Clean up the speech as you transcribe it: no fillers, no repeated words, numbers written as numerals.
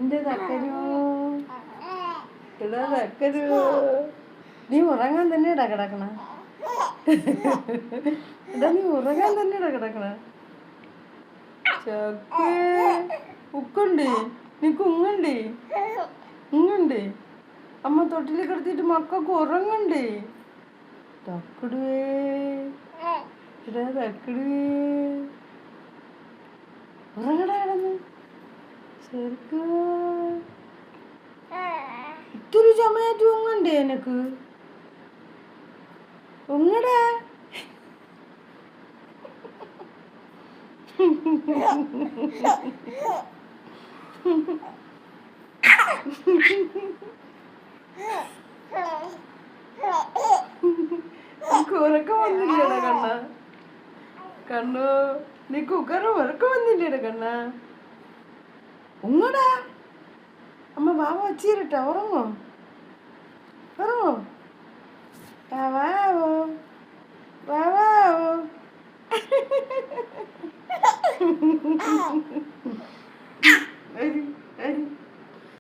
എന്റെ തക്കരു എടാ തക്കരു നീ ഉറങ്ങാൻ തന്നെയാടാ കിടക്കണ എടാ നീ ഉറങ്ങാൻ തന്നെയാടാ കിടക്കണ ചക്കേ ഉക്കുണ്ട് നീ കുങ്ങണ്ടേ ഉങ്ങണ്ടേ അമ്മ തൊട്ടിൽ കിടത്തിയിട്ട് മക്കൾക്ക് ഉറങ്ങണ്ടേ തക്കടുവേ എടാ തക്കടുവേ ഉറങ്ങടാ കിടന്ന് ശരിക്കും ഇത്തിരി സമയത്ത് ഉങ്ങണ്ടേ എനക്ക് ഉങ്ങടാ നിനക്ക് ഉറക്കം വന്നില്ലേടാ കണ്ണ കണ്ണു നിനക്ക് ഉറക്കം വന്നില്ലേടാ കണ്ണ ഉങ്ങടാ അമ്മ വാവ വച്ചിരട്ടെ ഉറങ്ങോ ഉറങ്ങോ വാവാവോ വാവാവോ